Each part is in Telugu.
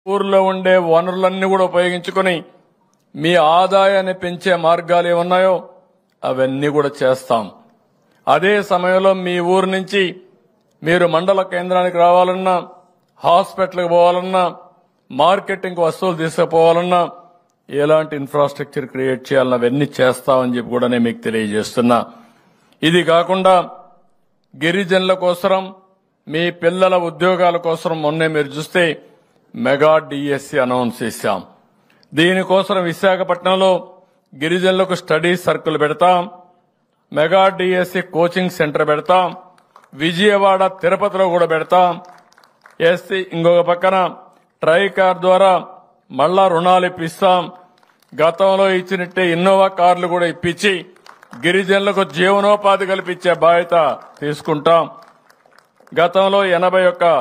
ఊర్లో ఉండే వనరులన్నీ కూడా ఉపయోగించుకొని మీ ఆదాయాన్ని పెంచే మార్గాలు ఏమున్నాయో అవన్నీ కూడా చేస్తాం. అదే సమయంలో మీ ఊరు నుంచి మీరు మండల కేంద్రానికి రావాలన్నా, హాస్పిటల్కి పోవాలన్నా, మార్కెటింగ్ వస్తువులు తీసుకుపోవాలన్నా ఎలాంటి ఇన్ఫ్రాస్ట్రక్చర్ క్రియేట్ చేయాలన్నా అవన్నీ చేస్తామని చెప్పి కూడా నేను మీకు తెలియజేస్తున్నా. ఇది కాకుండా గిరిజనుల కోసం, మీ పిల్లల ఉద్యోగాల కోసం మొన్నే మీరు చూస్తే మెగా డిఎస్సి అనౌన్స్ చేశాం. దీనికోసం విశాఖపట్నంలో గిరిజనులకు స్టడీ సర్కిల్ పెడతాం, మెగా డిఎస్సి కోచింగ్ సెంటర్ పెడతాం, విజయవాడ తిరుపతిలో కూడా పెడతాం. ఇంకొక పక్కన ట్రైకార్ ద్వారా మళ్లా రుణాలు ఇప్పిస్తాం. గతంలో ఇచ్చినట్టే ఇన్నోవా కార్లు కూడా ఇప్పించి గిరిజనులకు జీవనోపాధి కల్పించే బాధ్యత తీసుకుంటాం. గతంలో 81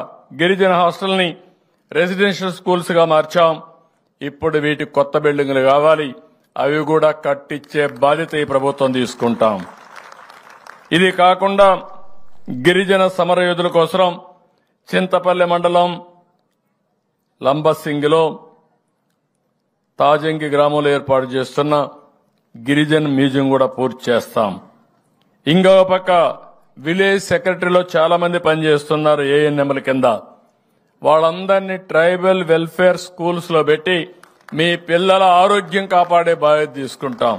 గిరిజన హాస్టల్ని రెసిడెన్షియల్ స్కూల్స్ గా మార్చాం. ఇప్పుడు వీటికి కొత్త బిల్డింగులు కావాలి, అవి కూడా కట్టించే బాధ్యత ఈ ప్రభుత్వం తీసుకుంటాం. ఇది కాకుండా గిరిజన సమరయోధుల కోసం చింతపల్లి మండలం లంబసింగిలో తాజంగి గ్రామంలో ఏర్పాటు చేస్తున్న గిరిజన మ్యూజియం కూడా పూర్తి చేస్తాం. ఇంకో పక్క విలేజ్ సెక్రటరీలో చాలా మంది పనిచేస్తున్నారు ఏఎన్ఎంల కింద. వాళ్ళందరినీ ట్రైబల్ వెల్ఫేర్ స్కూల్స్ లో పెట్టి మీ పిల్లల ఆరోగ్యం కాపాడే బాధ్యత తీసుకుంటాం.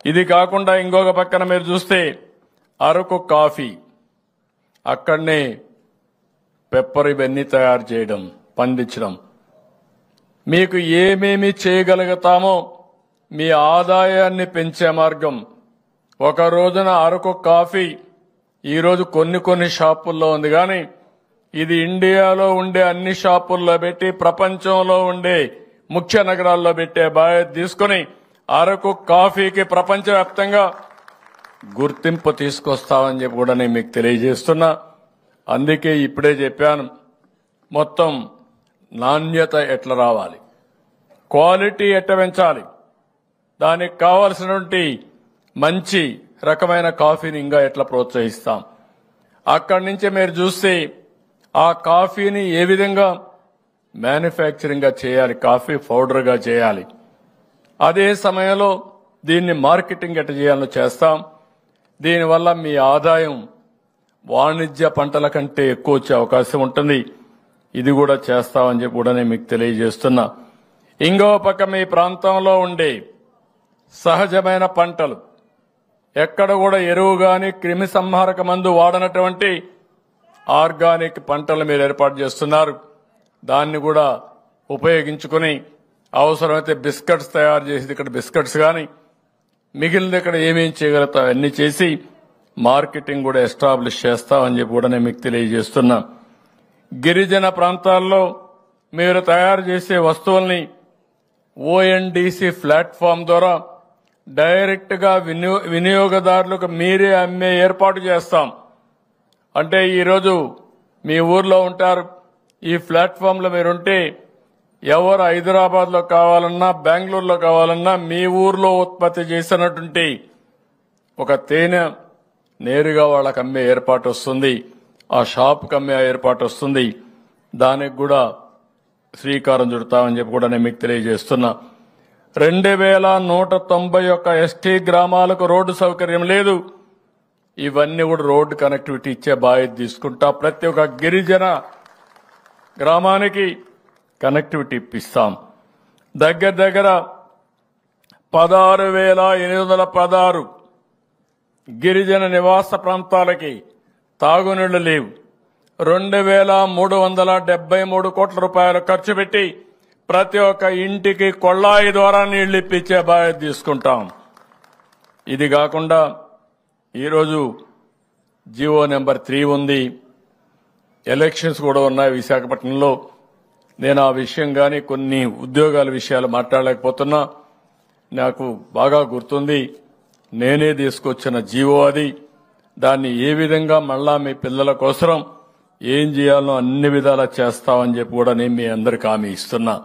ఇది కాకుండా ఇంకొక పక్కన మీరు చూస్తే అరకు కాఫీ, అక్కడనే పెప్పర్ ఇవన్నీ తయారు చేయడం, పండించడం. మీకు ఏమేమి చేయగలుగుతామో మీ ఆదాయాన్ని పెంచే మార్గం. ఒక రోజున అరకు కాఫీ ఈరోజు కొన్ని షాపుల్లో ఉంది, కానీ ఇది ఇండియాలో ఉండే అన్ని షాపుల్లో పెట్టి ప్రపంచంలో ఉండే ముఖ్య నగరాల్లో పెట్టే బాధ్యత తీసుకుని అరకు కాఫీకి ప్రపంచవ్యాప్తంగా గుర్తింపు తీసుకొస్తామని చెప్పి కూడా నేను మీకు తెలియజేస్తున్నా. అందుకే ఇప్పుడే చెప్పాను, మొత్తం నాణ్యత ఎట్లా రావాలి, క్వాలిటీ ఎట్లా పెంచాలి, దానికి కావాల్సినటువంటి మంచి రకమైన కాఫీని ఇంకా ఎట్లా ప్రోత్సహిస్తాం. అక్కడి నుంచి మీరు చూస్తే ఆ కాఫీని ఏ విధంగా మ్యానుఫ్యాక్చరింగ్ గా చేయాలి, కాఫీ పౌడర్ గా చేయాలి. అదే సమయంలో దీన్ని మార్కెటింగ్ ఎట్లా చేయాలో చేస్తాం. దీనివల్ల మీ ఆదాయం వాణిజ్య పంటల కంటే ఎక్కువ వచ్చే అవకాశం ఉంటుంది. ఇది కూడా చేస్తామని చెప్పి కూడా నేను మీకు తెలియజేస్తున్నా. ఇంకో పక్క మీ ప్రాంతంలో ఉండే సహజమైన పంటలు, ఎక్కడ కూడా ఎరువు గాని క్రిమి సంహారక మందు వాడనటువంటి ఆర్గానిక్ పంటలు మీరు ఏర్పాటు చేస్తున్నారు. దాన్ని కూడా ఉపయోగించుకుని అవసరమైతే బిస్కెట్స్ తయారు చేసి ఇక్కడ బిస్కెట్స్ గాని మిగిలిన ఇక్కడ ఏమేం చేయగలుగుతాం అన్ని చేసి మార్కెటింగ్ కూడా ఎస్టాబ్లిష్ చేస్తామని చెప్పి కూడా నేను మీకు తెలియజేస్తున్నా. గిరిజన ప్రాంతాల్లో మీరు తయారు చేసే వస్తువుల్ని ఓఎన్డీసీ ప్లాట్ఫామ్ ద్వారా డైరెక్ట్ గా వినియోగదారులకు మీరే అమ్మే ఏర్పాటు చేస్తాం. అంటే ఈరోజు మీ ఊర్లో ఉంటారు, ఈ ప్లాట్ఫామ్ లో మీరుంటే ఎవరు హైదరాబాద్ లో కావాలన్నా, బెంగళూరులో కావాలన్నా మీ ఊర్లో ఉత్పత్తి చేసినటువంటి ఒక తేనె నేరుగా వాళ్ళకి అమ్మే ఏర్పాటు వస్తుంది, ఆ షాప్కి అమ్మే ఏర్పాటు వస్తుంది. దానికి కూడా శ్రీకారం చుడతామని చెప్పి కూడా నేను మీకు తెలియజేస్తున్నా. 2191 ఎస్టీ గ్రామాలకు రోడ్డు సౌకర్యం లేదు. ఇవన్నీ కూడా రోడ్డు కనెక్టివిటీ ఇచ్చే బాధ్యత తీసుకుంటా. ప్రతి ఒక్క గిరిజన గ్రామానికి కనెక్టివిటీ ఇప్పిస్తాం. దగ్గర 16,816 గిరిజన నివాస ప్రాంతాలకి తాగునీళ్లు లేవు. 2,373 కోట్ల రూపాయలు ఖర్చు పెట్టి ప్రతి ఒక్క ఇంటికి కొళాయి ద్వారా నీళ్లు ఇప్పించే బాధ్యత తీసుకుంటాం. ఇది కాకుండా ఈరోజు జీవో నెంబర్ 3 ఉంది, ఎలక్షన్స్ కూడా ఉన్నాయి విశాఖపట్నంలో. నేను ఆ విషయం కానీ కొన్ని ఉద్యోగాల విషయాలు మాట్లాడలేకపోతున్నా. నాకు బాగా గుర్తుంది, నేనే తీసుకొచ్చిన జీవో అది. దాన్ని ఏ విధంగా మళ్ళా మీ పిల్లల కోసం ఏం చేయాలో అన్ని విధాలా చేస్తామని చెప్పి కూడా నేను మీ అందరికి హామీ ఇస్తున్నా.